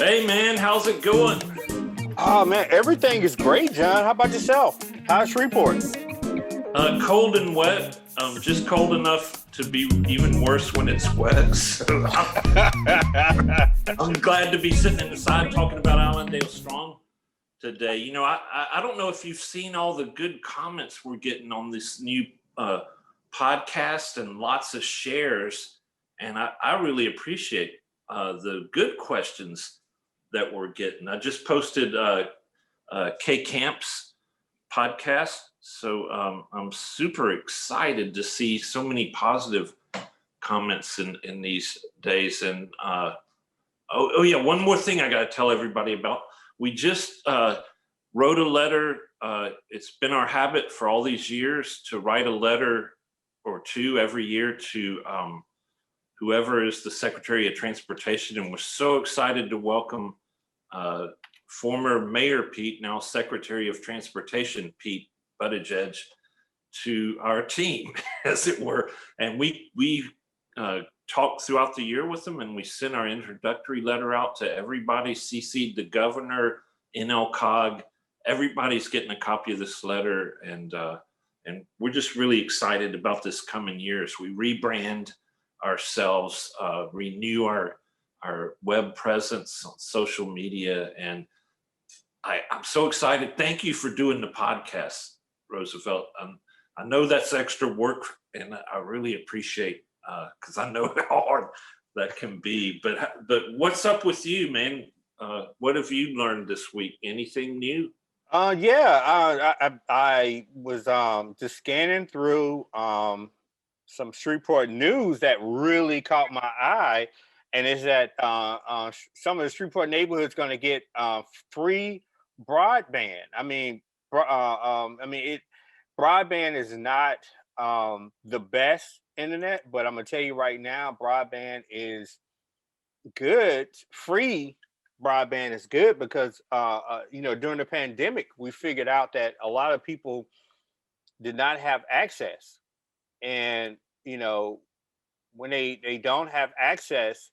Hey man, how's it going? Oh man, everything is great, John. How about yourself? How's Shreveport? Cold and wet. Just cold enough to be even worse when it's wet. So I'm glad to be sitting inside talking about Allendale Strong today. You know, I don't know if you've seen all the good comments we're getting on this new podcast and lots of shares, and I really appreciate the good questions that we're getting. I just posted K Camp's podcast, so I'm super excited to see so many positive comments in these days. And oh yeah, one more thing I got to tell everybody about. We just wrote a letter. It's been our habit for all these years to write a letter or two every year to whoever is the Secretary of Transportation, and we're so excited to welcome former Mayor Pete, now Secretary of Transportation Pete Buttigieg, to our team, as it were. And we talked throughout the year with them, and we sent our introductory letter out to everybody, CC'd the governor, NLCOG. Everybody's getting a copy of this letter, and we're just really excited about this coming year as we rebrand ourselves, renew our web presence on social media. And I'm so excited. Thank you for doing the podcast, Roosevelt. I know that's extra work, and I really appreciate, because I know how hard that can be. But what's up with you, man? What have you learned this week? Anything new? I was just scanning through some Shreveport news that really caught my eye, and is that some of the Shreveport neighborhoods going to get free broadband. Broadband is not the best internet, but I'm gonna tell you right now, broadband is good. Free broadband is good because during the pandemic, we figured out that a lot of people did not have access, and when they don't have access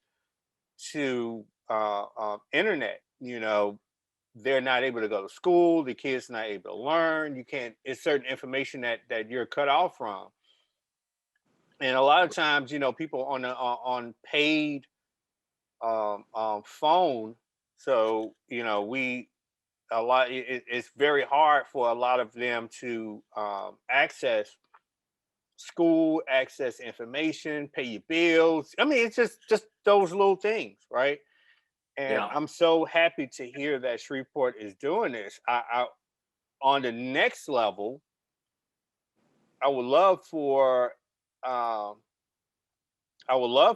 to internet, they're not able to go to school. The kids not able to learn. You can't. It's certain information that you're cut off from, and a lot of times, people on paid phone. So it's very hard for a lot of them to access school, access information, pay your bills. I mean, it's just those little things, right? And Yeah. I'm so happy to hear that Shreveport is doing this. I on the next level, I would love for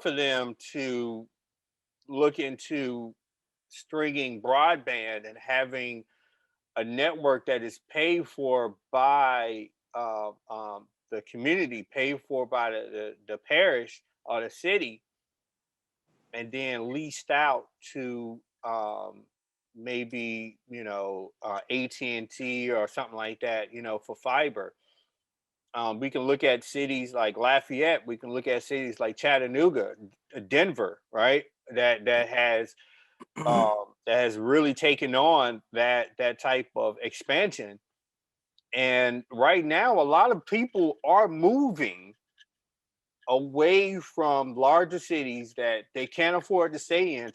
them to look into stringing broadband and having a network that is paid for by the community, paid for by the parish or the city, and then leased out to maybe AT&T or something like that, for fiber. We can look at cities like Lafayette. We can look at cities like Chattanooga, Denver, right? That has really taken on that type of expansion. And right now, a lot of people are moving away from larger cities that they can't afford to stay in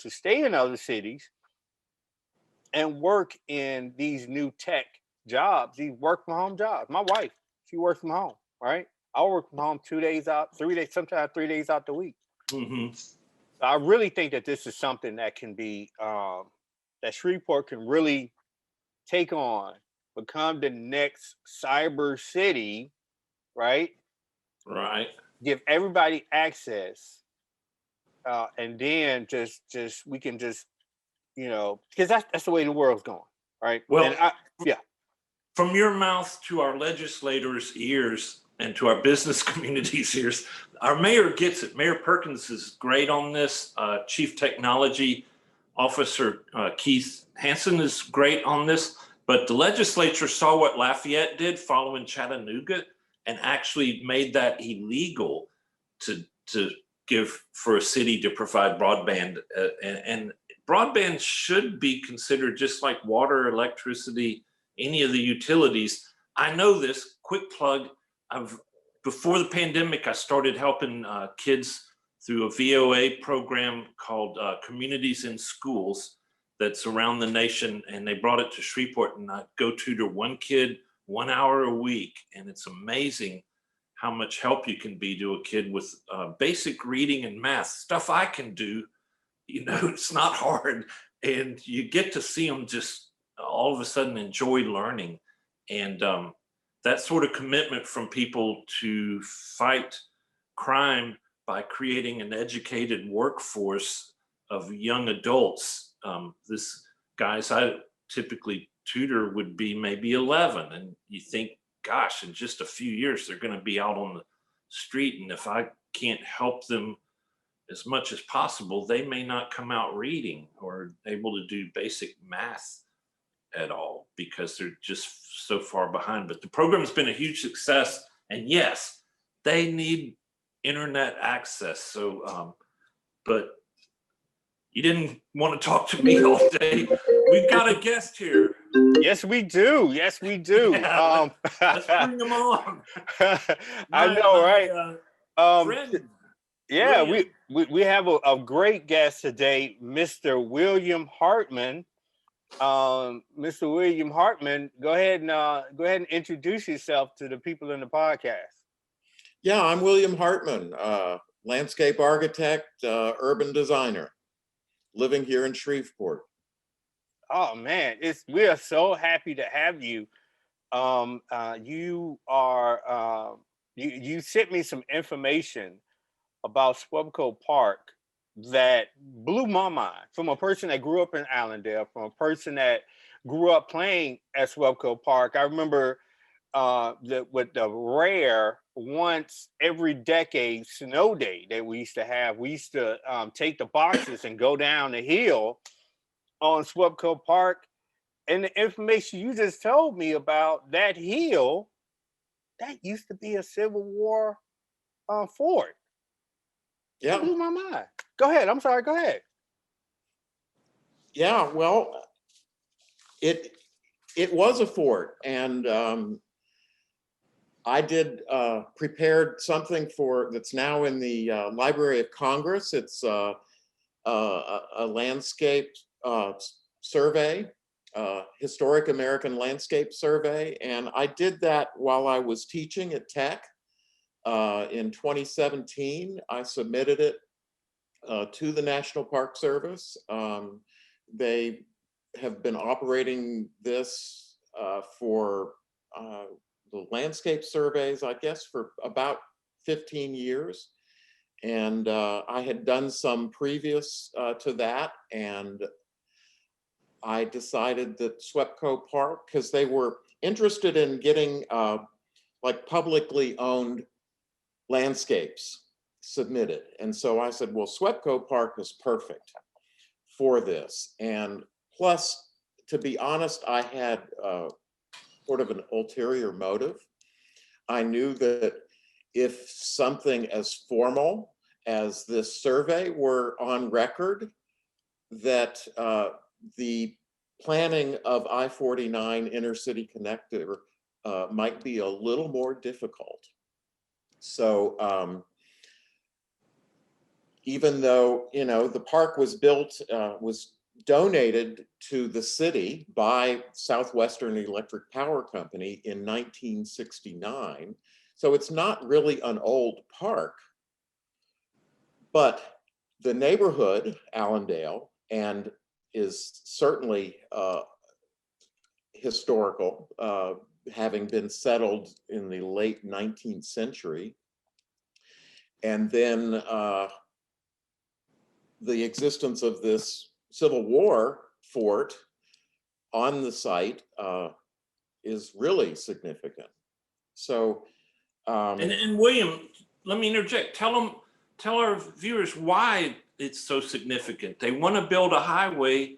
other cities and work in these new tech jobs, these work from home jobs. My wife, she works from home, right? I work from home 2 days out, 3 days, sometimes 3 days out the week. Mm-hmm. So I really think that this is something that can be, that Shreveport can really take on, become the next cyber city, right? Right. Give everybody access, and then just we can just because that's the way the world's going, right? Well, yeah. From your mouth to our legislators' ears and to our business community's ears, our mayor gets it. Mayor Perkins is great on this. Chief Technology Officer Keith Hansen is great on this. But the legislature saw what Lafayette did following Chattanooga and actually made that illegal to give for a city to provide broadband. And broadband should be considered just like water, electricity, any of the utilities. I know this, quick plug, before the pandemic, I started helping kids through a VOA program called Communities in Schools that's around the nation, and they brought it to Shreveport, and I go tutor one kid 1 hour a week, and it's amazing how much help you can be to a kid with basic reading and math, stuff I can do. You know, it's not hard, and you get to see them just all of a sudden enjoy learning. And that sort of commitment from people to fight crime by creating an educated workforce of young adults. This guys I typically tutor would be maybe 11, and you think, gosh, in just a few years they're going to be out on the street, and if I can't help them as much as possible, they may not come out reading or able to do basic math at all because they're just so far behind. But the program's been a huge success, and yes, they need internet access. So but you didn't want to talk to me all day. We've got a guest here. Yes, we do. Yes, we do. Yeah, let's bring them on. I know, right? Friend, yeah, William. we have a great guest today, Mr. William Hartman. Mr. William Hartman, go ahead and introduce yourself to the people in the podcast. Yeah, I'm William Hartman, landscape architect, urban designer, living here in Shreveport. Oh man, we are so happy to have you. You sent me some information about SWEPCO Park that blew my mind, from a person that grew up in Allendale, from a person that grew up playing at SWEPCO Park. I remember with the rare once every decade snow day that we used to have. We used to take the boxes and go down the hill on SWEPCO Park. And the information you just told me about that hill, that used to be a Civil War fort. Yeah. It blew my mind. Go ahead. I'm sorry. Go ahead. Yeah, well, it was a fort, and I did prepared something that's now in the Library of Congress. It's a landscape survey, historic American landscape survey, and I did that while I was teaching at Tech. In 2017, I submitted it to the National Park Service. They have been operating this for the landscape surveys, I guess, for about 15 years. And I had done some previous to that, and I decided that SWEPCO Park, because they were interested in getting like publicly owned landscapes submitted. And so I said, well, SWEPCO Park is perfect for this. And plus, to be honest, I had sort of an ulterior motive. I knew that if something as formal as this survey were on record, that the planning of I-49 intercity connector might be a little more difficult. So even though, you know, the park was built, was donated to the city by Southwestern Electric Power Company in 1969. So it's not really an old park, but the neighborhood, Allendale, and is certainly historical, having been settled in the late 19th century. And then the existence of this Civil War fort on the site is really significant. So, and William, let me interject. Tell our viewers why it's so significant. They want to build a highway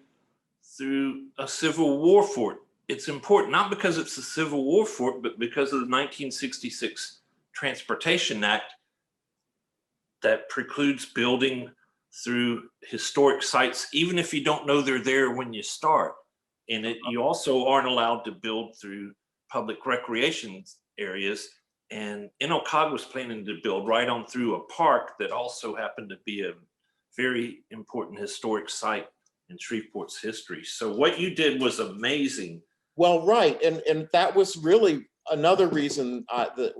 through a Civil War fort. It's important, not because it's a Civil War fort, but because of the 1966 Transportation Act that precludes building through historic sites, even if you don't know they're there when you start. And you also aren't allowed to build through public recreation areas. And NOCOG was planning to build right on through a park that also happened to be a very important historic site in Shreveport's history. So what you did was amazing. Well, right, and that was really another reason that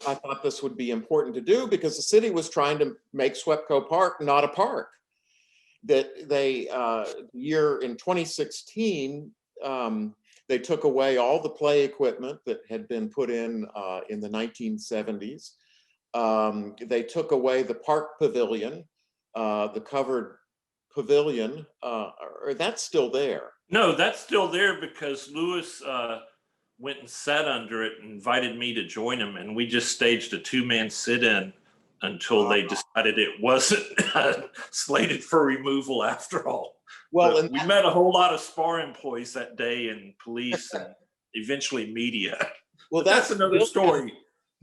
I thought this would be important to do, because the city was trying to make SWEPCO Park not a park. That they in 2016, they took away all the play equipment that had been put in the 1970s. They took away the park pavilion, the covered pavilion, or that's still there. No, that's still there because Lewis went and sat under it and invited me to join him. And we just staged a 2-man sit-in until they decided it wasn't slated for removal after all. Well, and we met a whole lot of SPAR employees that day, and police, and eventually media. Well, that's another story.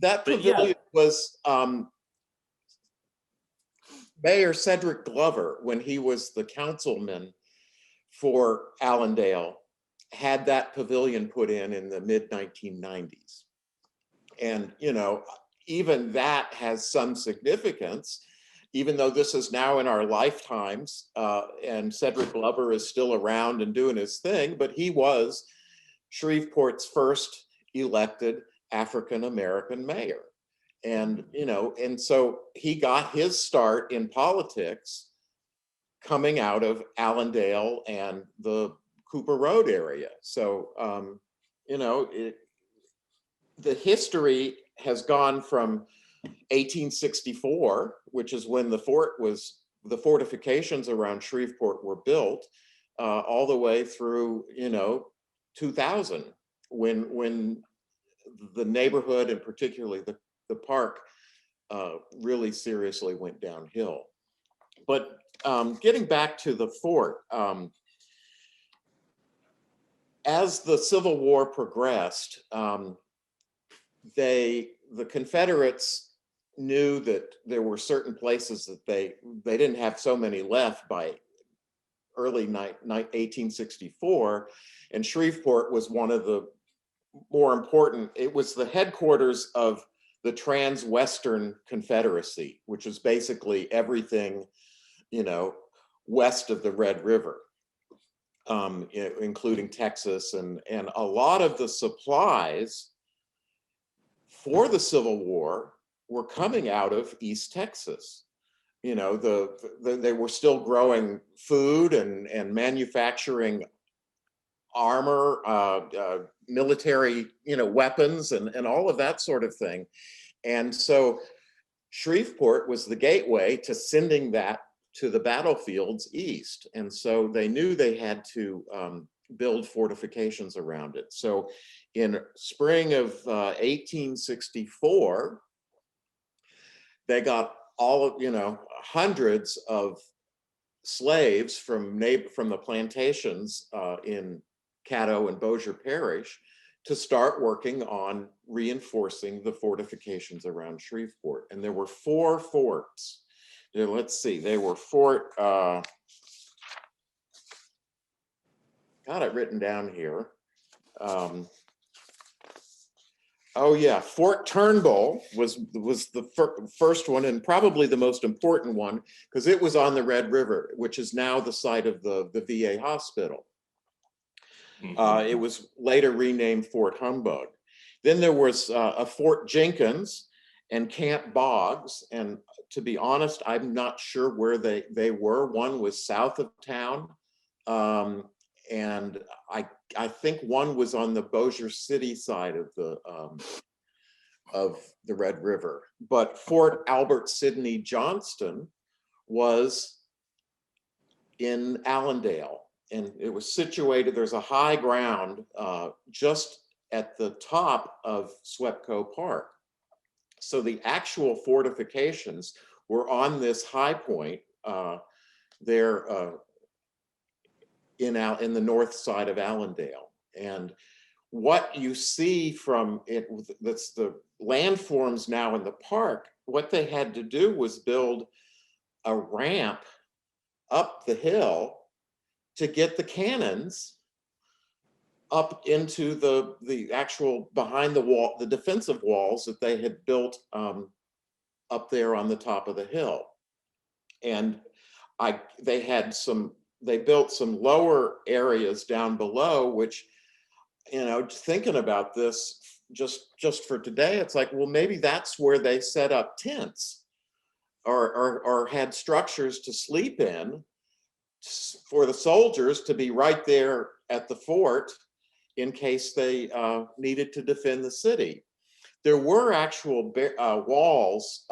That pavilion was Mayor Cedric Glover, when he was the councilman for Allendale, had that pavilion put in the mid 1990s. And, you know, even that has some significance, even though this is now in our lifetimes, and Cedric Glover is still around and doing his thing, but he was Shreveport's first elected African-American mayor. And, you know, and so he got his start in politics coming out of Allendale and the Cooper Road area. So, you know, the history has gone from 1864, which is when the fortifications around Shreveport were built, all the way through, you know, 2000, when the neighborhood and particularly the park really seriously went downhill. But getting back to the fort, as the Civil War progressed, the Confederates knew that there were certain places that they didn't have so many left by early 1864, and Shreveport was one of the more important. It was the headquarters of the Trans-Western Confederacy, which is basically everything, you know, west of the Red River, including Texas, and a lot of the supplies for the Civil War were coming out of East Texas. You know, they were still growing food and manufacturing armor, military, you know, weapons and all of that sort of thing. And so Shreveport was the gateway to sending that to the battlefields east. And so they knew they had to build fortifications around it. So in spring of 1864, they got all of, you know, hundreds of slaves from the plantations in Caddo and Bossier Parish to start working on reinforcing the fortifications around Shreveport. And there were 4 forts. Let's see, they were got it written down here. Oh yeah, Fort Turnbull was the first one, and probably the most important one, because it was on the Red River, which is now the site of the VA hospital. It was later renamed Fort Humbug. Then there was a Fort Jenkins and Camp Boggs, and to be honest, I'm not sure where they were. One was south of town, and I think one was on the BossierCity side of the Red River. But Fort Albert Sidney Johnston was in Allendale, and it was situated, there's a high ground just at the top of SWEPCO Park. So the actual fortifications were on this high point there in the north side of Allendale. And what you see from it, that's the landforms now in the park, what they had to do was build a ramp up the hill to get the cannons up into the actual behind the wall, the defensive walls that they had built up there on the top of the hill. And they built some lower areas down below, which, you know, thinking about this just for today, it's like, well, maybe that's where they set up tents or had structures to sleep in for the soldiers to be right there at the fort in case they needed to defend the city. There were actual walls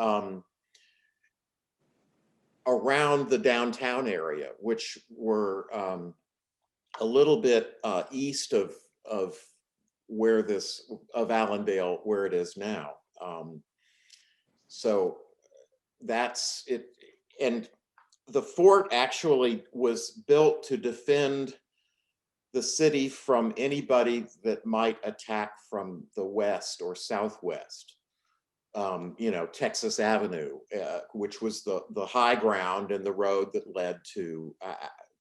around the downtown area, which were a little bit east of where of Allendale, where it is now. So that's it. And the fort actually was built to defend the city from anybody that might attack from the west or southwest. You know, Texas Avenue, which was the high ground and the road that led to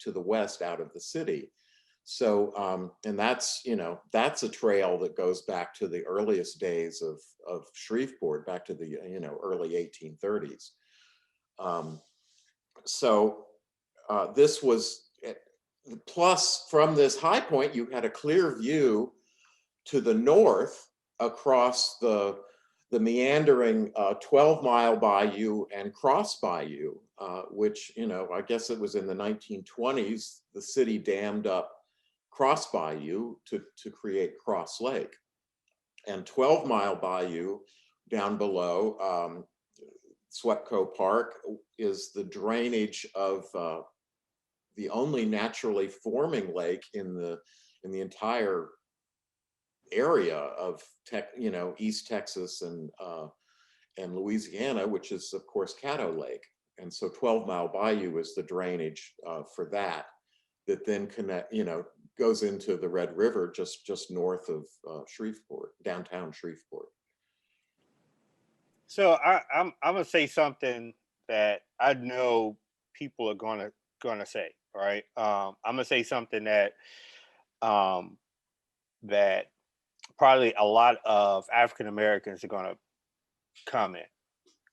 the west out of the city. So, and that's, you know, that's a trail that goes back to the earliest days of Shreveport, back to the, you know, early 1830s. So this was, plus from this high point, you had a clear view to the north across the meandering 12-mile bayou and cross bayou, which, you know, I guess it was in the 1920s, the city dammed up Cross Bayou to create Cross Lake. And 12-mile bayou down below, SWEPCO Park, is the drainage of the only naturally forming lake in the entire area of you know, East Texas and Louisiana, which is of course Caddo Lake. And so 12-mile bayou is the drainage for that then connect, you know, goes into the Red River just north of Shreveport, downtown Shreveport. So I'm gonna say something that I know people are gonna say, right? I'm gonna say something that that probably a lot of African Americans are gonna comment,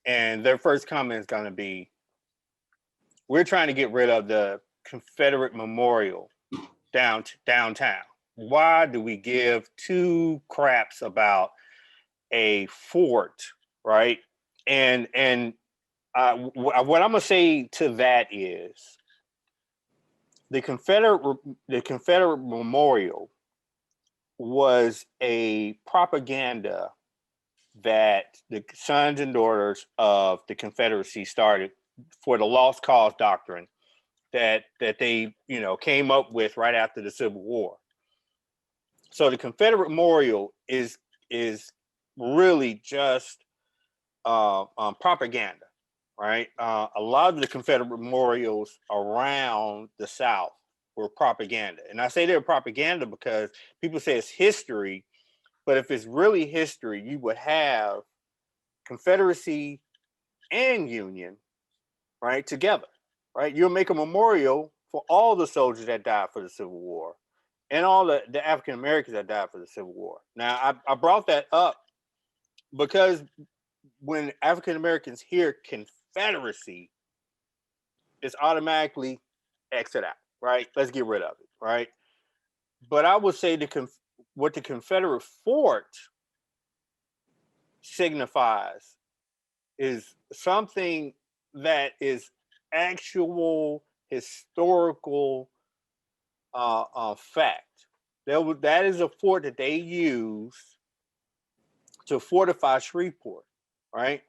and their first comment is gonna be, "We're trying to get rid of the Confederate Memorial downtown. Why do we give two craps about a fort, right?" And what I'm gonna say to that is the Confederate Memorial was a propaganda that the sons and daughters of the Confederacy started for the lost cause doctrine that they, you know, came up with right after the Civil War. So the Confederate Memorial is really just propaganda, right? A lot of the Confederate memorials around the South were propaganda. And I say they're propaganda because people say it's history, but if it's really history, you would have Confederacy and Union, right, together, right? You'll make a memorial for all the soldiers that died for the Civil War and all the African Americans that died for the Civil War. Now, I brought that up because when African Americans hear Confederacy, it's automatically exit out, right? Let's get rid of it, right? But I would say what the Confederate fort signifies is something that is actual historical fact. That is a fort that they use to fortify Shreveport, right?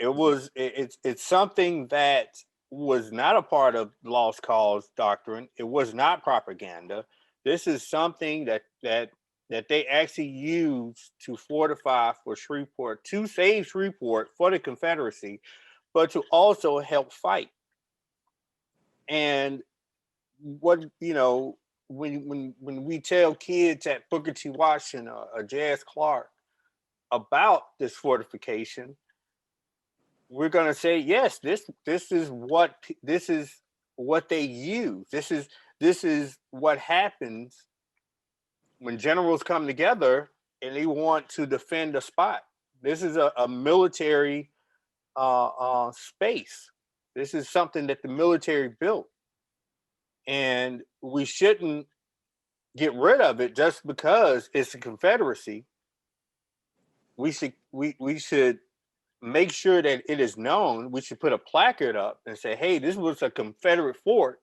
It's something that was not a part of lost cause doctrine. It was not propaganda. This is something that they actually used to fortify for Shreveport, to save Shreveport for the Confederacy, but to also help fight. And what, you know, when we tell kids at Booker T. Washington or J.S. Clark about this fortification, we're going to say, yes, this is what they use. This is what happens when generals come together and they want to defend a spot. This is a military space. This is something that the military built, and we shouldn't get rid of it just because it's a Confederacy. We should make sure that it is known. We should put a placard up and say, hey, this was a Confederate fort,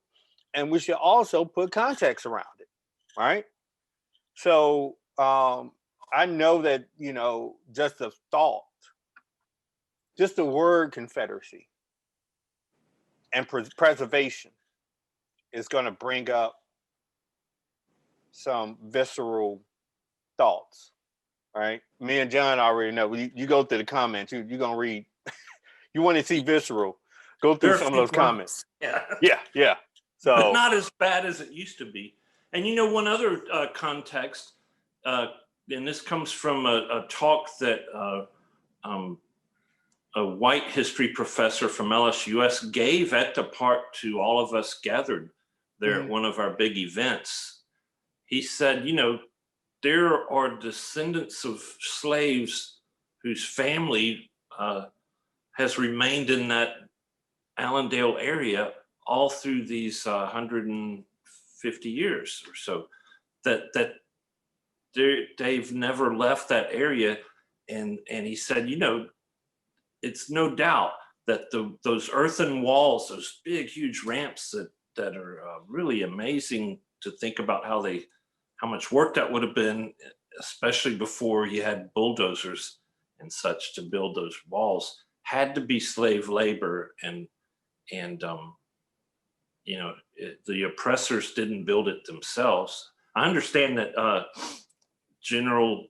and we should also put context around it, right? So I know that, just a thought, just the word Confederacy and preservation is going to bring up some visceral thoughts, right? Me and John already know. You go through the comments, you're going to read. You want to see visceral, go through some of those comments. Yeah. So but not as bad as it used to be. And one other context, and this comes from a talk that a white history professor from LSUS gave at the park to all of us gathered there at one of our big events. He said, there are descendants of slaves whose family has remained in that Allendale area all through these 150 years or so, that they've never left that area. And he said, it's no doubt that those earthen walls, those big, huge ramps that are really amazing to think about how much work that would have been, especially before you had bulldozers and such to build those walls, had to be slave labor. And the oppressors didn't build it themselves. I understand that General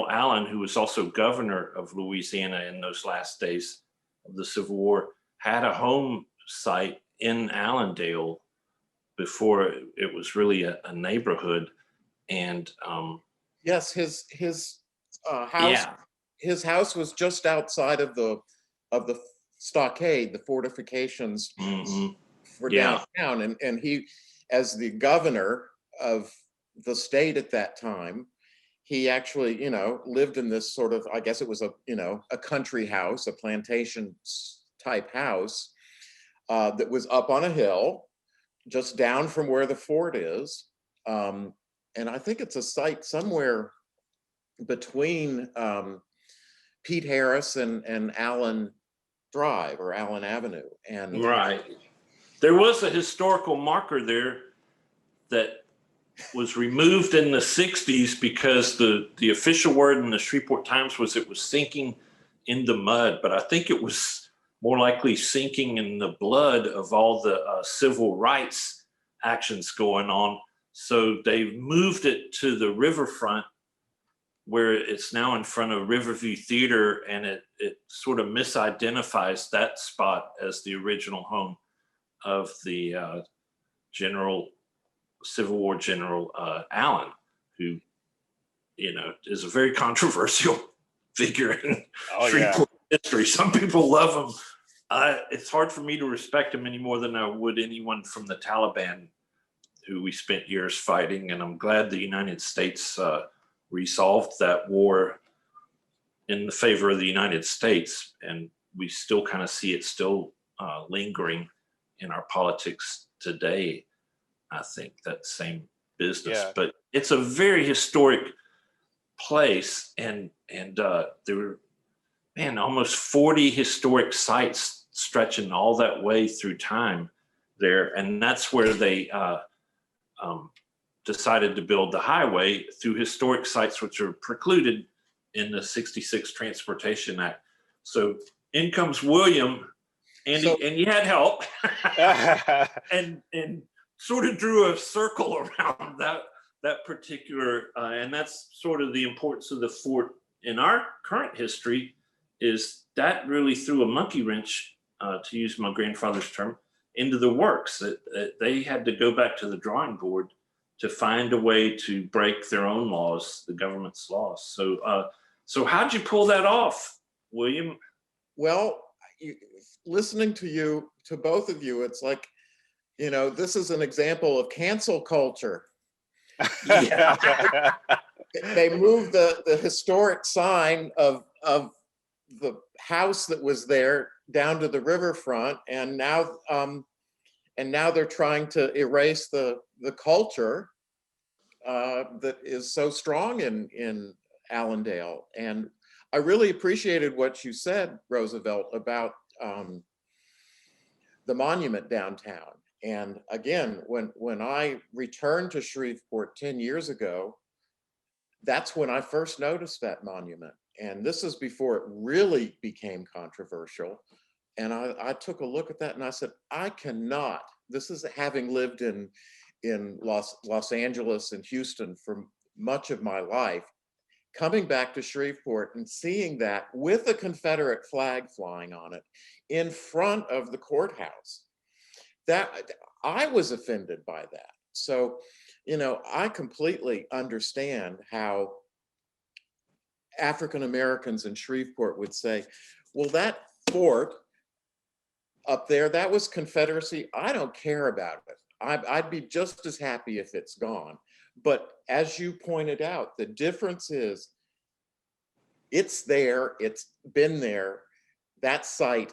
Allen, who was also governor of Louisiana in those last days of the Civil War, had a home site in Allendale before it was really a neighborhood. And yes, his house, his house was just outside of the stockade, the fortifications for downtown. And he, as the governor of the state at that time, he actually, lived in this sort of, I guess it was a country house, a plantation type house that was up on a hill, just down from where the fort is. And I think it's a site somewhere between Pete Harris and Allen Drive or Allen Avenue. And right. There was a historical marker there that was removed in the 60s because the official word in the Shreveport Times was it was sinking in the mud, but I think it was more likely sinking in the blood of all the civil rights actions going on. So they moved it to the riverfront, where it's now in front of Riverview Theater, and it sort of misidentifies that spot as the original home of the Civil War General Allen, who, is a very controversial figure in Shreveport history. Some people love him. It's hard for me to respect him any more than I would anyone from the Taliban, who we spent years fighting. And I'm glad the United States resolved that war in the favor of the United States. And we still kind of see it still lingering in our politics today. I think that same business, but it's a very historic place, and there were, almost 40 historic sites stretching all that way through time there, and that's where they decided to build the highway through historic sites which are precluded in the '66 Transportation Act. So in comes William, and you had help, and sort of drew a circle around that particular, and that's sort of the importance of the fort in our current history, is that really threw a monkey wrench, to use my grandfather's term, into the works. That they had to go back to the drawing board to find a way to break their own laws, the government's laws. So how'd you pull that off, William? Well, listening to you, to both of you, it's like, you know, this is an example of cancel culture. Yeah. They moved the historic sign of the house that was there down to the riverfront, and now they're trying to erase the culture that is so strong in Allendale. And I really appreciated what you said, Roosevelt, about the monument downtown. And again, when I returned to Shreveport 10 years ago, that's when I first noticed that monument. And this is before it really became controversial. And I took a look at that and I said, I cannot, this is having lived in Los Angeles and Houston for much of my life, coming back to Shreveport and seeing that with a Confederate flag flying on it in front of the courthouse, that I was offended by that. So, you know, I completely understand how African Americans in Shreveport would say, well, that fort up there, that was Confederacy. I don't care about it. I'd be just as happy if it's gone. But as you pointed out, the difference is it's there, it's been there. That site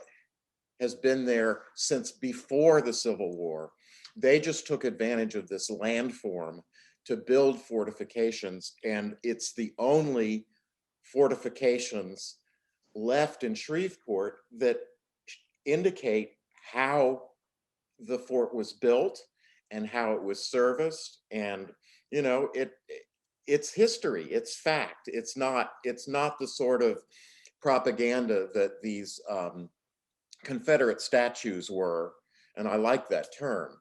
has been there since before the Civil War. They just took advantage of this landform to build fortifications, and it's the only fortifications left in Shreveport that indicate how the fort was built and how it was serviced. And you know, it's history, it's fact. It's not the sort of propaganda that these Confederate statues were. And I like that term.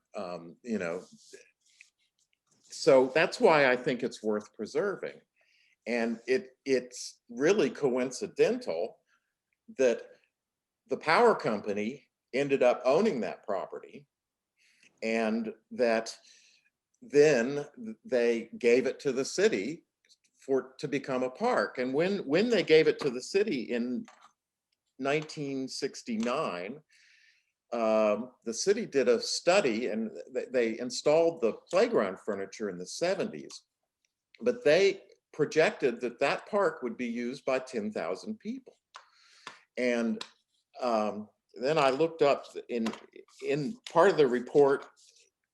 You know, so that's why I think it's worth preserving. And it's really coincidental that the power company ended up owning that property, and that then they gave it to the city to become a park. And when they gave it to the city in 1969, the city did a study, and they installed the playground furniture in the 70s, but they projected that that park would be used by 10,000 people. And then I looked up in part of the report,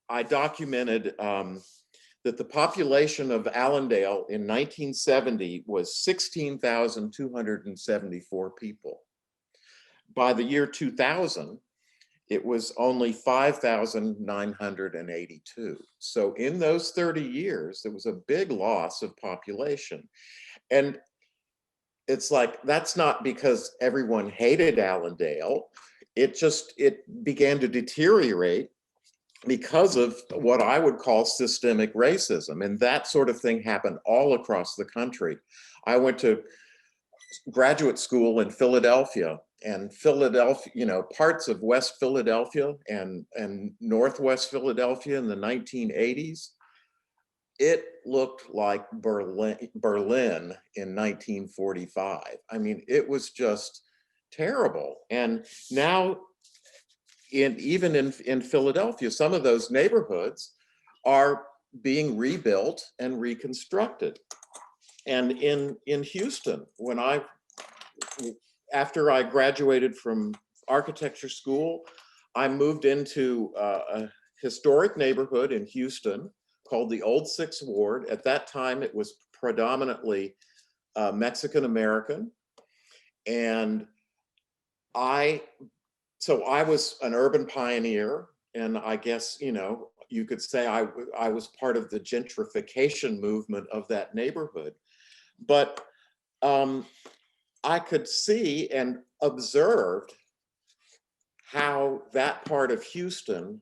I documented that the population of Allendale in 1970 was 16,274 people. By the year 2000, it was only 5,982. So in those 30 years, there was a big loss of population. And it's like, that's not because everyone hated Allendale. It began to deteriorate because of what I would call systemic racism. And that sort of thing happened all across the country. I went to graduate school in Philadelphia, and Philadelphia, you know, parts of West Philadelphia and Northwest Philadelphia in the 1980s, it looked like Berlin in 1945. I mean, it was just terrible. And now, even in Philadelphia, some of those neighborhoods are being rebuilt and reconstructed. And in Houston, after I graduated from architecture school, I moved into a historic neighborhood in Houston called the Old Sixth Ward. At that time, it was predominantly Mexican American. And so I was an urban pioneer, and I guess, you know, you could say I was part of the gentrification movement of that neighborhood. But I could see and observed how that part of Houston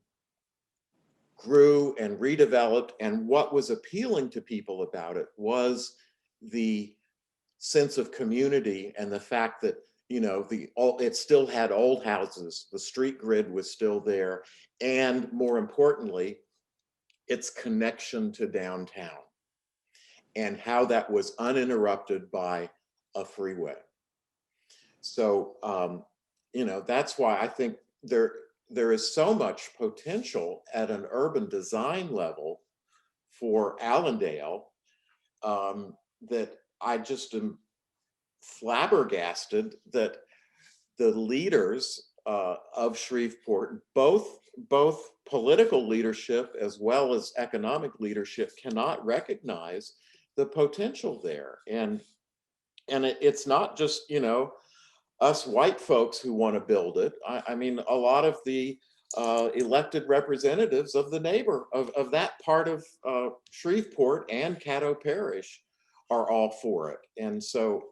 grew and redeveloped, and what was appealing to people about it was the sense of community and the fact that, you know, it still had old houses, the street grid was still there, and more importantly, its connection to downtown and how that was uninterrupted by a freeway. So, that's why I think there is so much potential at an urban design level for Allendale, that I just am flabbergasted that the leaders of Shreveport, both political leadership as well as economic leadership, cannot recognize the potential there. And it's not just us white folks who want to build it. I mean, a lot of the elected representatives of of that part of Shreveport and Caddo Parish are all for it. And so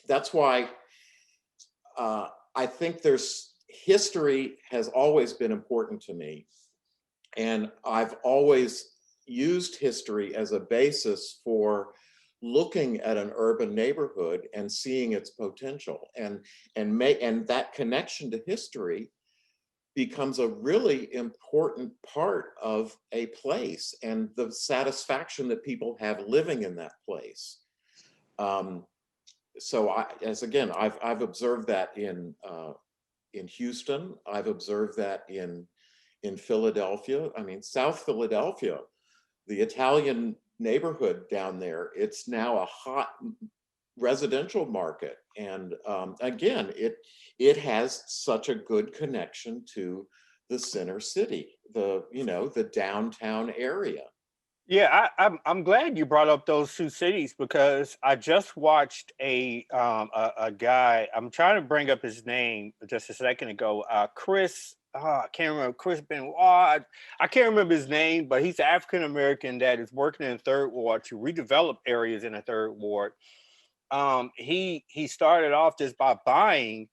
that's why I think history has always been important to me. And I've always used history as a basis for looking at an urban neighborhood and seeing its potential, and that connection to history becomes a really important part of a place and the satisfaction that people have living in that place. So I've observed that in Houston. I've observed that in Philadelphia. I mean, South Philadelphia, the Italian neighborhood down there, it's now a hot residential market. And again, it has such a good connection to the center city, the downtown area. Yeah, I'm glad you brought up those two cities, because I just watched a guy. I'm trying to bring up his name just a second ago. Chris, I can't remember, Chris Benoit. I can't remember his name, but he's African American that is working in the Third Ward to redevelop areas in the Third Ward. He started off just by buying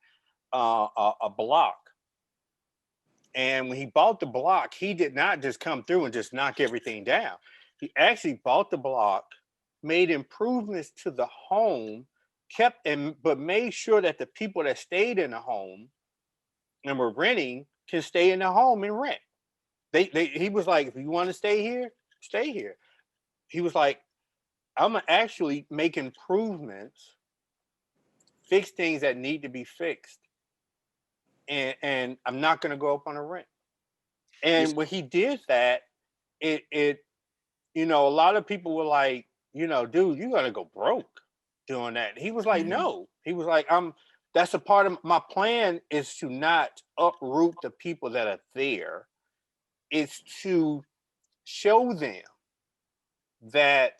a block. And when he bought the block, he did not just come through and just knock everything down. He actually bought the block, made improvements to the home, but made sure that the people that stayed in the home and were renting can stay in the home and rent. He was like, if you want to stay here, stay here. He was like, I'm gonna actually make improvements, fix things that need to be fixed, and I'm not gonna go up on the rent. And when he did that, it a lot of people were like, dude, you're gonna go broke doing that. And he was like, no. He was like, that's a part of my plan, is to not uproot the people that are there. It's to show them that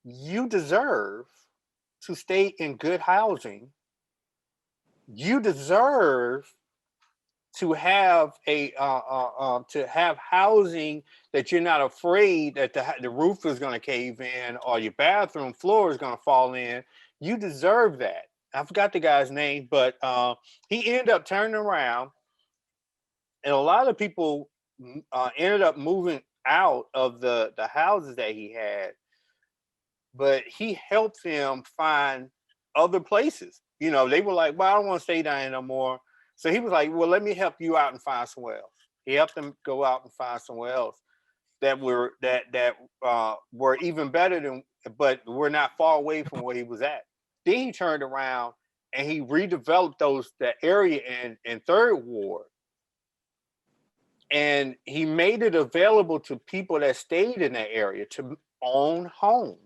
you deserve to stay in good housing. You deserve to have housing that you're not afraid that the roof is going to cave in or your bathroom floor is going to fall in. You deserve that. I forgot the guy's name, but he ended up turning around, and a lot of people ended up moving out of the houses that he had, but he helped them find other places. They were like, well, I don't want to stay down here no more. So he was like, well, let me help you out and find somewhere else. He helped them go out and find somewhere else that were even better but were not far away from where he was at. Then he turned around and he redeveloped that area in Third Ward. And he made it available to people that stayed in that area to own homes.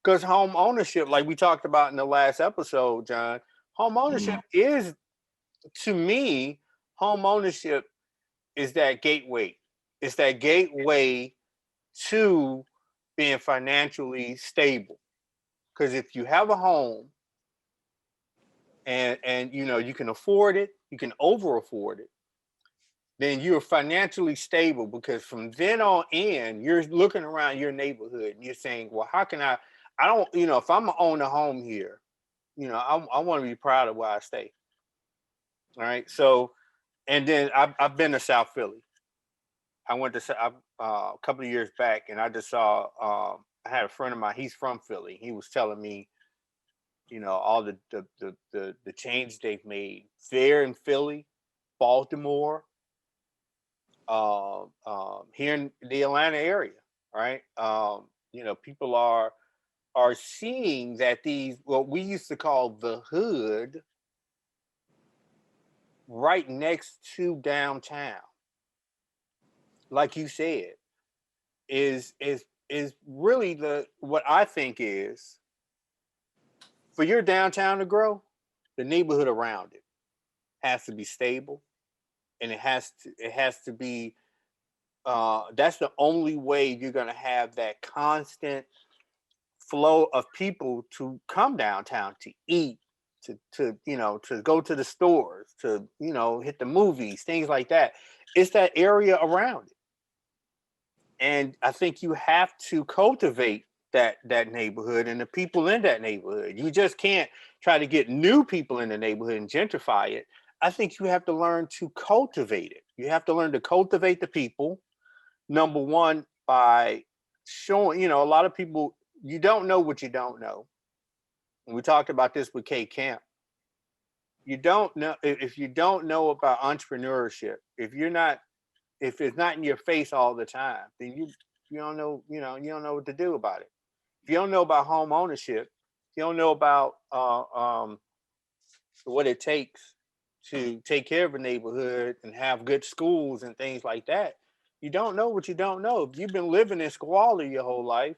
Because home ownership, like we talked about in the last episode, John, home ownership is, to me, home ownership is that gateway. It's that gateway to being financially stable. Because if you have a home and you can afford it, you can over afford it, then you're financially stable, because from then on in, you're looking around your neighborhood and you're saying, well, how can I don't, if I'm gonna own a home here, I want to be proud of where I stay. All right. So, and then I've been to South Philly. I went to a couple of years back, and I just saw, I had a friend of mine, he's from Philly. He was telling me, all the change they've made there in Philly, Baltimore, here in the Atlanta area, right? People are are seeing that these, what we used to call the hood, right next to downtown, like you said, is really the, what I think is, for your downtown to grow, the neighborhood around it has to be stable, and it has to be, that's the only way you're going to have that constant flow of people to come downtown to eat, to to go to the stores, to hit the movies, things like that. It's that area around it, and I think you have to cultivate that neighborhood and the people in that neighborhood. You just can't try to get new people in the neighborhood and gentrify it. I think you have to learn to cultivate it. You have to learn to cultivate the people. Number one, by showing, a lot of people, you don't know what you don't know. And we talked about this with Kay Camp. You don't know, if you don't know about entrepreneurship, if it's not in your face all the time, then you don't know, you don't know what to do about it. If you don't know about home ownership, if you don't know about what it takes to take care of a neighborhood and have good schools and things like that, you don't know what you don't know. If you've been living in squalor your whole life,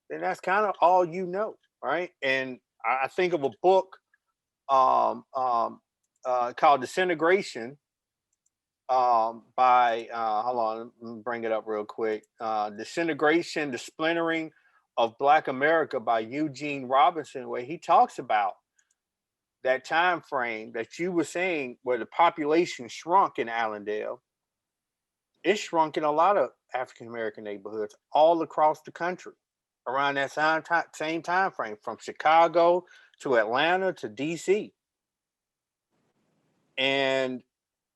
then that's kind of all you know, right? And I think of a book called Disintegration, by hold on, let me bring it up real quick. Disintegration, the Splintering of Black America by Eugene Robinson, where he talks about that time frame that you were saying, where the population shrunk in Allendale. It shrunk in a lot of African American neighborhoods all across the country around that same time frame, from Chicago to Atlanta to DC. And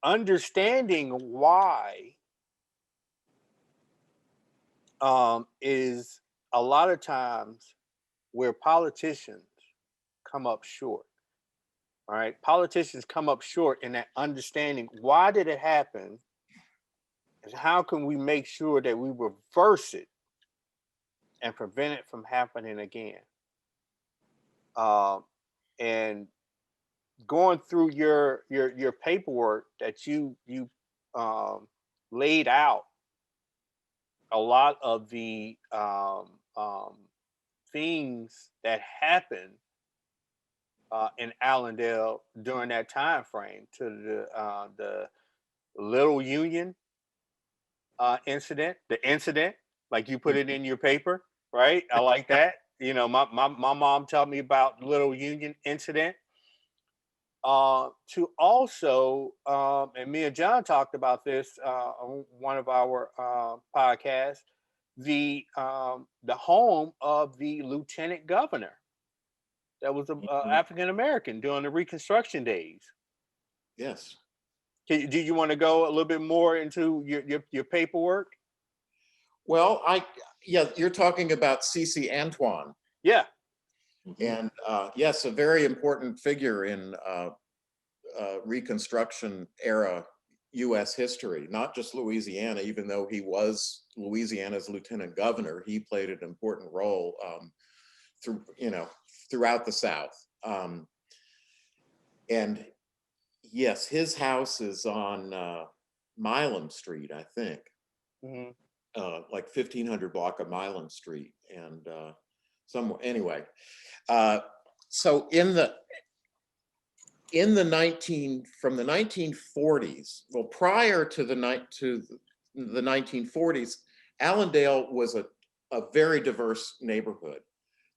understanding why is a lot of times where politicians come up short. All right, politicians come up short in that understanding, why did it happen, and how can we make sure that we reverse it and prevent it from happening again. And going through your paperwork that you laid out a lot of the things that happened in Allendale during that time frame, to the Little Union incident, the incident, like you put it in your paper, right? I like that. My mom taught me about the Little Union incident. To also, and me and John talked about this on one of our podcasts, the home of the lieutenant governor that was African American during the Reconstruction days. Yes. Do you want to go a little bit more into your paperwork? Well, yeah, you're talking about C.C. Antoine. Yeah. And yes, a very important figure in Reconstruction era U.S. history, not just Louisiana. Even though he was Louisiana's lieutenant governor, he played an important role throughout the South. And yes, his house is on Milam Street, I think, like 1500 block of Milam Street, and somewhere anyway. So from the 1940s, well, prior to the 1940s, Allendale was a very diverse neighborhood.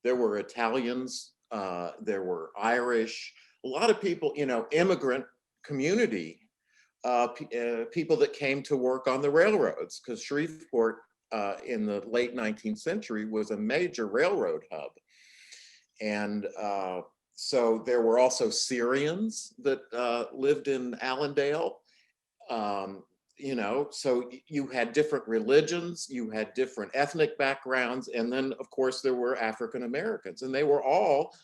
There were Italians, there were Irish, a lot of people, immigrant community, people that came to work on the railroads, because Shreveport in the late 19th century was a major railroad hub. And so there were also Syrians that lived in Allendale. So you had different religions, you had different ethnic backgrounds, and then of course there were African Americans, and they were all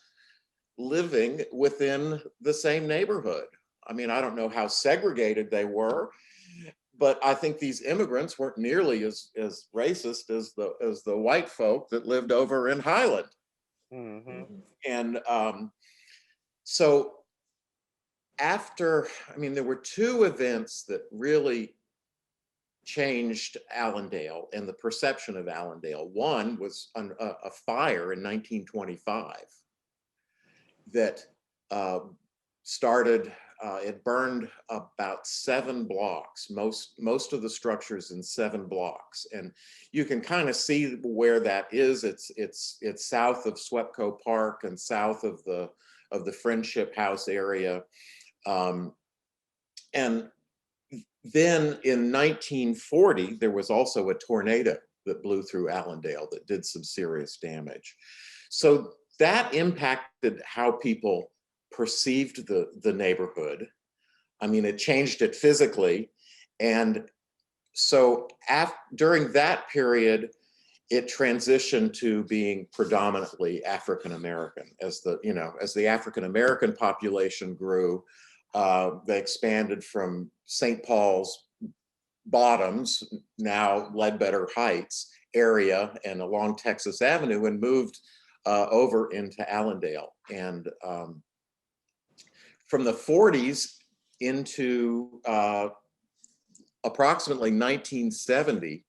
living within the same neighborhood. I mean, I don't know how segregated they were, but I think these immigrants weren't nearly as racist as the white folk that lived over in Highland. And so after, I mean, there were two events that really changed Allendale and the perception of Allendale. One was a fire in 1925 that started, it burned about 7 blocks, most of the structures in 7 blocks. And you can kind of see where that is. It's south of SWEPCO Park and south of the Friendship House area. And then in 1940, there was also a tornado that blew through Allendale that did some serious damage. So that impacted how people perceived the neighborhood. I mean, it changed it physically. And so during that period, it transitioned to being predominantly African-American. As the African-American population grew, they expanded from St. Paul's Bottoms, now Ledbetter Heights area, and along Texas Avenue, and moved over into Allendale. And from the 40s into approximately 1970,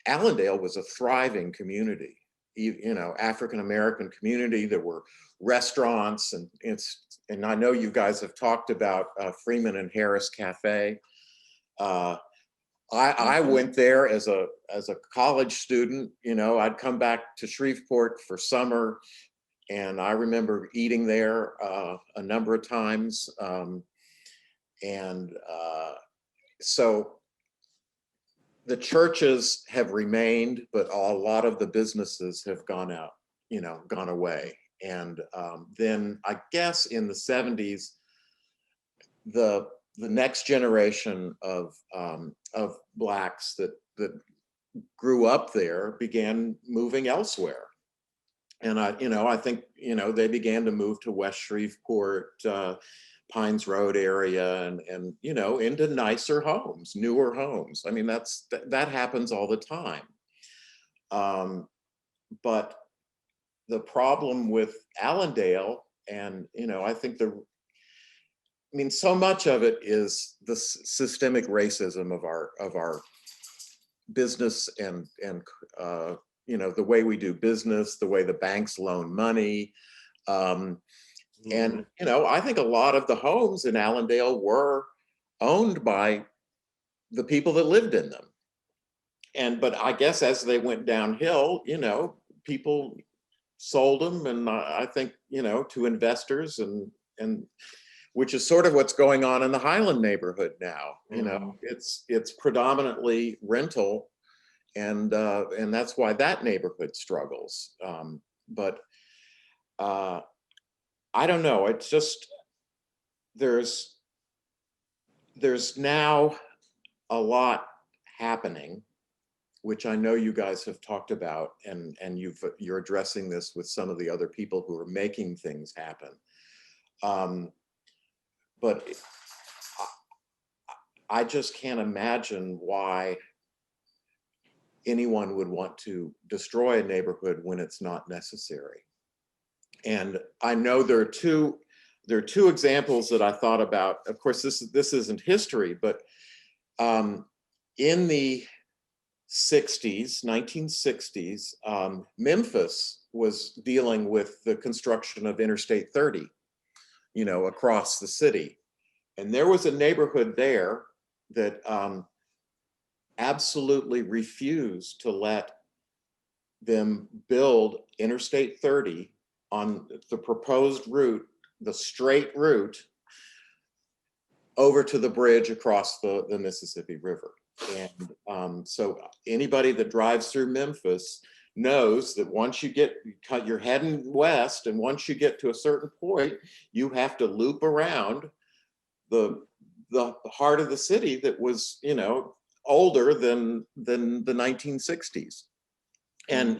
Allendale was a thriving community, African-American community. There were restaurants, and I know you guys have talked about Freeman and Harris Cafe. I went there as a college student. I'd come back to Shreveport for summer, and I remember eating there a number of times. So the churches have remained, but a lot of the businesses have gone out, gone away. And then I guess in the 70s, the next generation of Blacks that grew up there began moving elsewhere. And I think they began to move to West Shreveport, Pines Road area, and into nicer homes, newer homes. I mean, that happens all the time. But the problem with Allendale, and I think so much of it is the systemic racism of our business and the way we do business, the way the banks loan money. And, I think a lot of the homes in Allendale were owned by the people that lived in them. But I guess as they went downhill, people sold them, and I think, to investors, and which is sort of what's going on in the Highland neighborhood now. It's predominantly rental, and that's why that neighborhood struggles. But I don't know. It's just there's now a lot happening, which I know you guys have talked about, and you're addressing this with some of the other people who are making things happen. But I just can't imagine why anyone would want to destroy a neighborhood when it's not necessary. And I know there are two examples that I thought about. Of course, this isn't history, but in the 1960s, Memphis was dealing with the construction of Interstate 30, across the city. And there was a neighborhood there that absolutely refused to let them build Interstate 30 on the proposed route, the straight route over to the bridge across the Mississippi River. And so anybody that drives through Memphis knows that once you're heading west, and once you get to a certain point, you have to loop around the heart of the city that was, older than the 1960s. And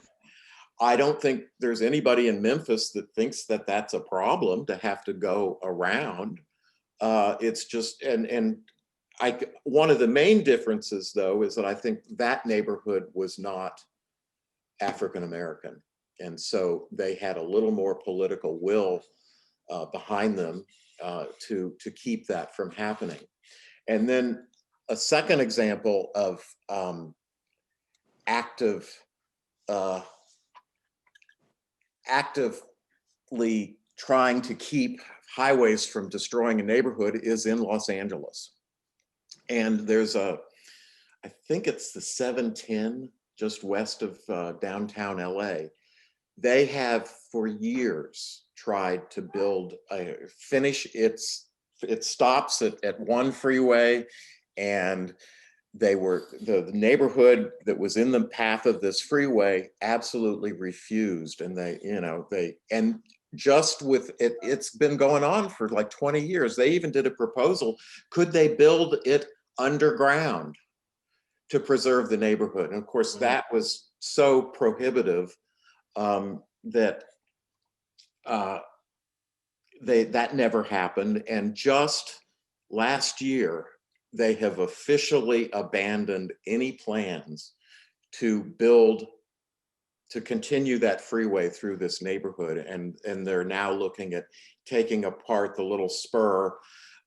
I don't think there's anybody in Memphis that thinks that that's a problem to have to go around. It's just, one of the main differences, though, is that I think that neighborhood was not African-American. And so they had a little more political will behind them to keep that from happening. And then a second example of actively trying to keep highways from destroying a neighborhood is in Los Angeles. And there's I think it's the 710 just west of downtown LA. They have for years tried to build it stops at one freeway, and the neighborhood that was in the path of this freeway absolutely refused. And and just with it, it's been going on for like 20 years. They even did a proposal. Could they build it underground to preserve the neighborhood? And of course, that was so prohibitive that that never happened. And just last year, they have officially abandoned any plans to continue that freeway through this neighborhood. And they're now looking at taking apart the little spur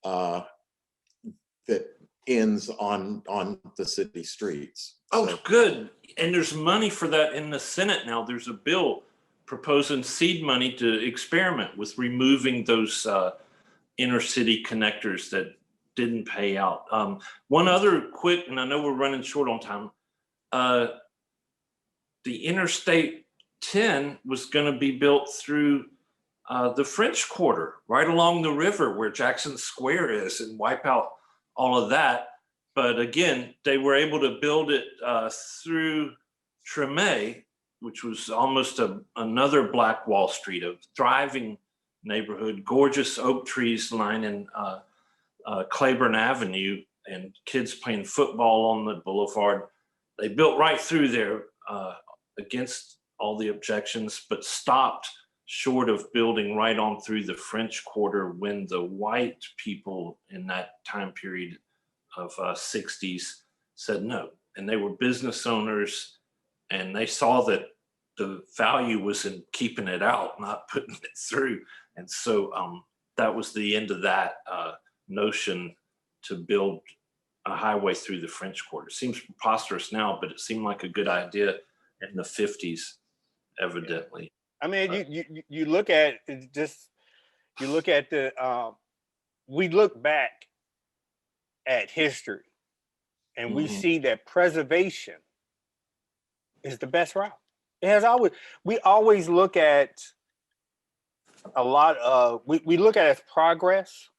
that ends on the city streets. Oh, So, good. And there's money for that in the Senate now. There's a bill proposing seed money to experiment with removing those inner city connectors that didn't pay out. One other quick, and I know we're running short on time. The Interstate 10 was going to be built through the French Quarter, right along the river where Jackson Square is, and wipe out all of that. But again, they were able to build it through Treme, which was almost another Black Wall Street, a thriving neighborhood, gorgeous oak trees lining Claiborne Avenue, and kids playing football on the boulevard. They built right through there against all the objections, but stopped short of building right on through the French Quarter when the white people in that time period of 60s said no. And they were business owners, and they saw that the value was in keeping it out, not putting it through. And so that was the end of that notion to build a highway through the French Quarter. Seems preposterous now, but it seemed like a good idea in the 50s, evidently. I mean, you look at we look back at history, and we see that preservation is the best route. It has always. We always look at a lot of we look at it as progress,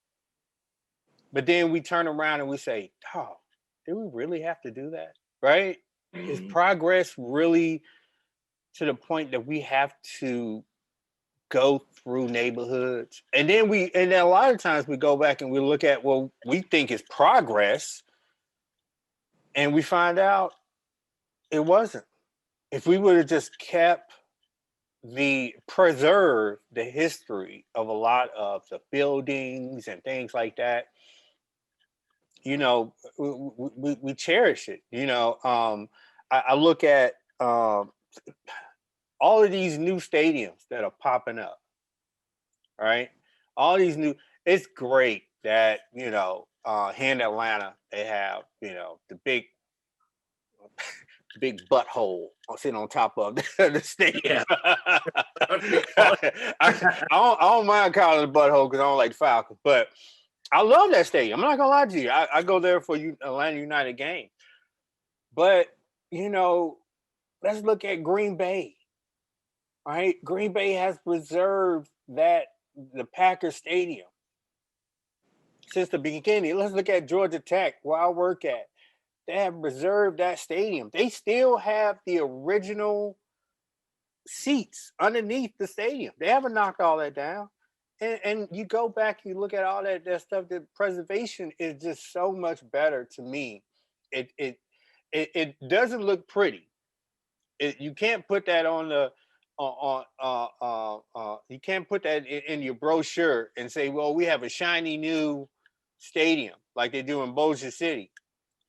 but then we turn around and we say, "Oh, do we really have to do that?" Right? Is progress really to the point that we have to go through neighborhoods? And then a lot of times we go back and we look at what we think is progress, and we find out it wasn't. If we would have just preserved the history of a lot of the buildings and things like that, we cherish it. I look at all of these new stadiums that are popping up, right? It's great that, here in Atlanta, they have, the big butthole sitting on top of the stadium. I don't mind calling it a butthole because I don't like the Falcons, but I love that stadium. I'm not gonna lie to you. I go there for Atlanta United game. But, let's look at Green Bay. Right? Green Bay has preserved the Packers Stadium since the beginning. Let's look at Georgia Tech, where I work at. They have preserved that stadium. They still have the original seats underneath the stadium. They haven't knocked all that down. And you go back, you look at all that stuff. The preservation is just so much better to me. It doesn't look pretty. You can't put that on the you can't put that in your brochure and say, well, we have a shiny new stadium like they do in Bossier City,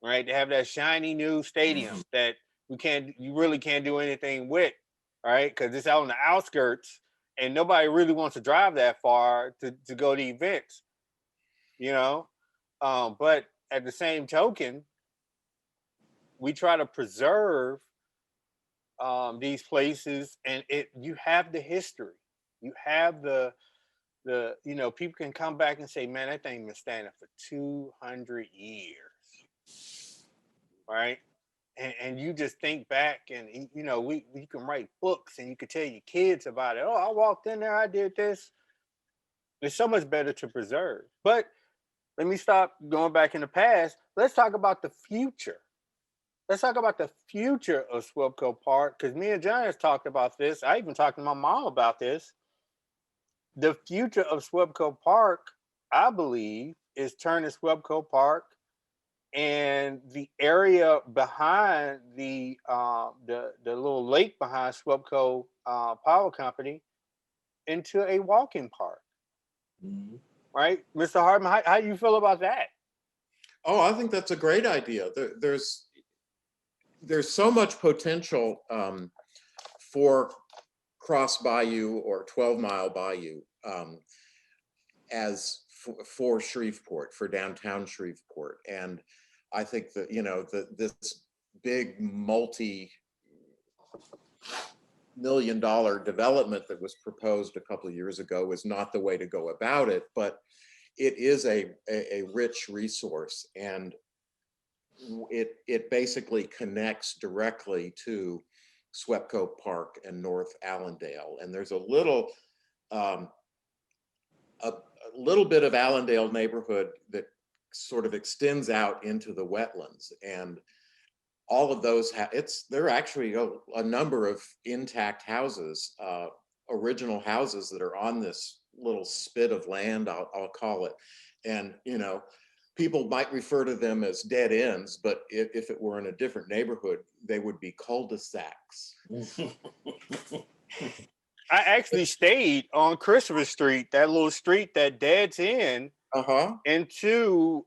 right? They have that shiny new stadium that you really can't do anything with. right? Because it's out on the outskirts, and nobody really wants to drive that far to go to events, you know. But at the same token, we try to preserve these places, and you have the history, you have the people can come back and say, man, that thing been standing for 200 years, right? And you just think back, and we can write books, and you can tell your kids about it. Oh, I walked in there, I did this. It's so much better to preserve. But let me stop going back in the past. Let's talk about the future. Let's talk about the future of SWEPCO Park, because me and John has talked about this. I even talked to my mom about this. The future of SWEPCO Park, I believe, is turning SWEPCO Park and the area behind the little lake behind SWEPCO Power Company into a walking park. Mm-hmm. Right, Mr. Hartman, how do you feel about that? Oh, I think that's a great idea. There's so much potential for Cross Bayou or 12 Mile Bayou as for Shreveport, for downtown Shreveport. And I think that, this big multi-million-dollar development that was proposed a couple of years ago is not the way to go about it, but it is a rich resource, and it basically connects directly to SWEPCO Park and North Allendale. And there's a little bit of Allendale neighborhood that sort of extends out into the wetlands, and all of those there are actually a number of intact houses, original houses that are on this little spit of land, I'll call it. And people might refer to them as dead ends, but if it were in a different neighborhood, they would be cul-de-sacs. I actually stayed on Christopher Street, that little street that deads in into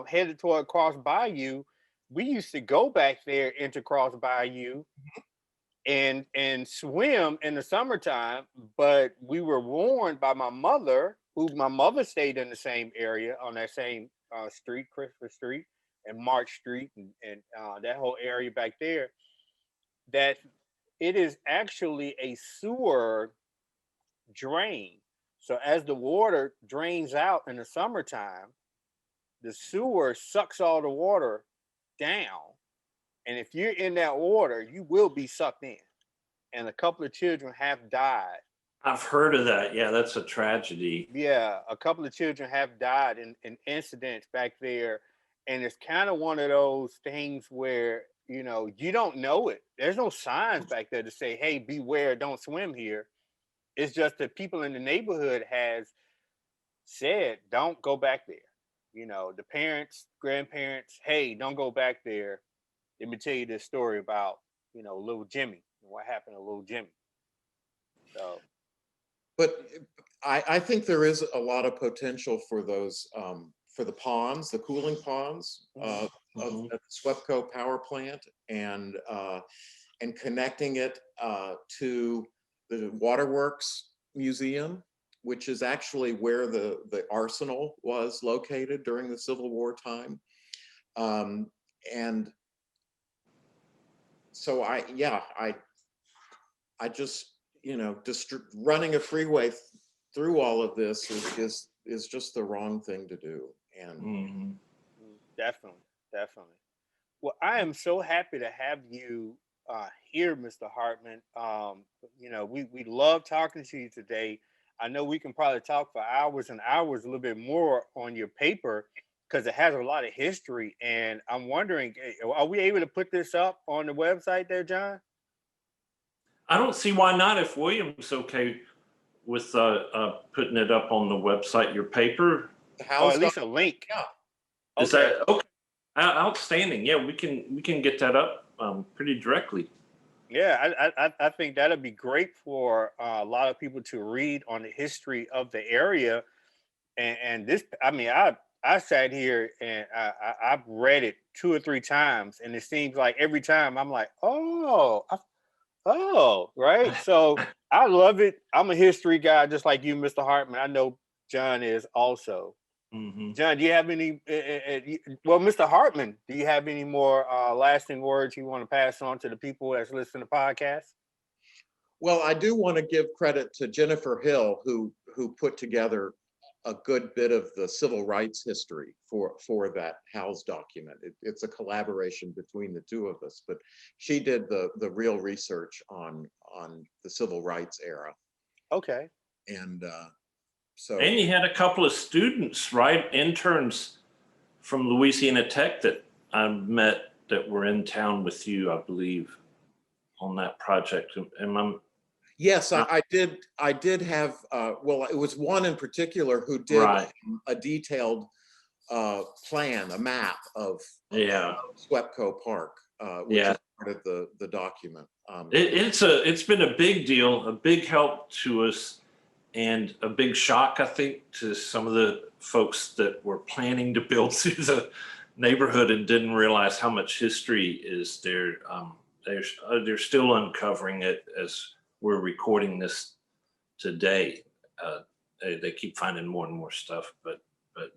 headed toward Cross Bayou. We used to go back there into Cross Bayou and swim in the summertime, but we were warned by my mother, my mother stayed in the same area on that same street, Christopher Street and March Street, and that whole area back there, that it is actually a sewer drain. So as the water drains out in the summertime, the sewer sucks all the water down. And if you're in that water, you will be sucked in. And a couple of children have died. I've heard of that. Yeah, that's a tragedy. Yeah, a couple of children have died in incidents back there. And it's kind of one of those things where, you don't know it. There's no signs back there to say, hey, beware, don't swim here. It's just that people in the neighborhood has said, don't go back there. The parents, grandparents, hey, don't go back there. Let me tell you this story about, little Jimmy, and what happened to little Jimmy. So, but I think there is a lot of potential for those, for the ponds, the cooling ponds of the SWEPCO power plant, and connecting it to the Waterworks Museum, which is actually where the arsenal was located during the Civil War time. And so I just, just running a freeway through all of this is just the wrong thing to do. And definitely. Well, I am so happy to have you here, Mr. Hartman. We love talking to you today. I know we can probably talk for hours and hours, a little bit more on your paper, because it has a lot of history. And I'm wondering, are we able to put this up on the website there, John? I don't see why not. If William's okay with putting it up on the website, your paper. Or at least a link. Yeah. Is that okay? Outstanding. Yeah, we can get that up pretty directly. Yeah, I think that'd be great for a lot of people to read on the history of the area. And this, I mean, I sat here and I've read it 2 or 3 times, and it seems like every time I'm like, oh, Oh, right. So I love it. I'm a history guy, just like you, Mr. Hartman. I know John is also. Mm-hmm. John, do you have any? Well, Mr. Hartman, do you have any more lasting words you want to pass on to the people that's listening to the podcast? Well, I do want to give credit to Jennifer Hill, who put together a good bit of the civil rights history for that House document. It's a collaboration between the two of us, but she did the real research on the civil rights era. Okay. And so. And you had a couple of students, right? Interns from Louisiana Tech that I met that were in town with you, I believe, on that project. Yes, I did have, well, it was one in particular who did a detailed plan, a map of SWEPCO Park, which is part of the document. It's been a big deal, a big help to us, and a big shock, I think, to some of the folks that were planning to build through the neighborhood and didn't realize how much history is there. They're still uncovering it as we're recording this today. They keep finding more and more stuff, but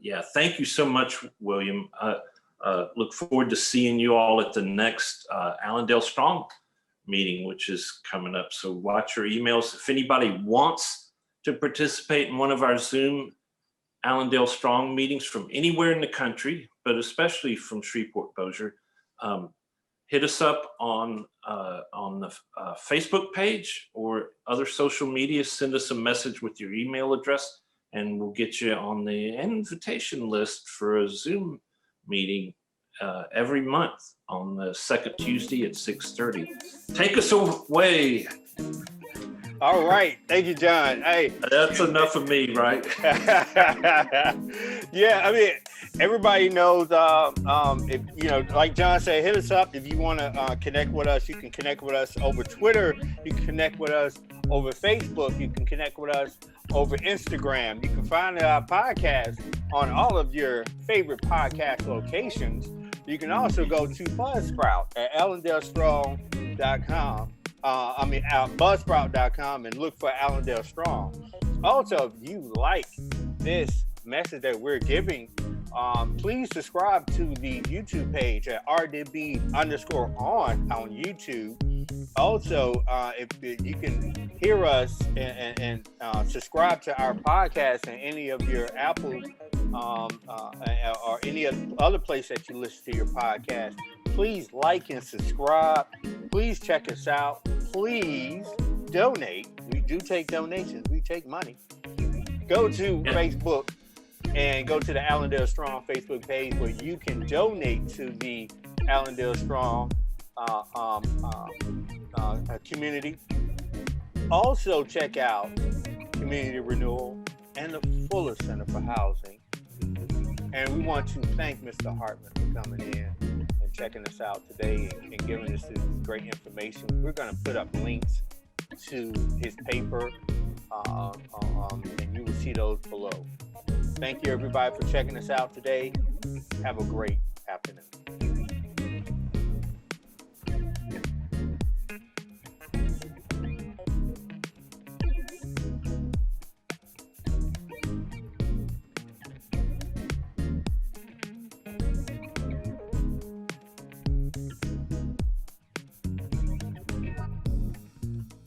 yeah, thank you so much, William. Look forward to seeing you all at the next Allendale Strong meeting, which is coming up. So watch your emails. If anybody wants to participate in one of our Zoom Allendale Strong meetings from anywhere in the country, but especially from Shreveport-Bossier, hit us up on the Facebook page or other social media. Send us a message with your email address, and we'll get you on the invitation list for a Zoom meeting every month on the second Tuesday at 6:30. Take us away. All right. Thank you, John. Hey, that's enough of me, right? Yeah, I mean, everybody knows, if you know, like John said, hit us up if you want to connect with us. You can connect with us over Twitter. You can connect with us over Facebook. You can connect with us over Instagram. You can find our podcast on all of your favorite podcast locations. You can also go to Buzzsprout at AllendaleStrong.com. Buzzsprout.com and look for Allendale Strong. Also, if you like this message that we're giving, please subscribe to the YouTube page at RDB_on YouTube. Also, if you can hear us and subscribe to our podcast in any of your Apple or any other place that you listen to your podcast, please like and subscribe. Please check us out. Please donate. We do take donations. We take money. Go to Facebook and go to the Allendale Strong Facebook page where you can donate to the Allendale Strong community. Also check out Community Renewal and the Fuller Center for Housing. And we want to thank Mr. Hartman for coming in and checking us out today and giving us this great information. We're going to put up links to his paper, and you will see those below. Thank you, everybody, for checking us out today. Have a great afternoon.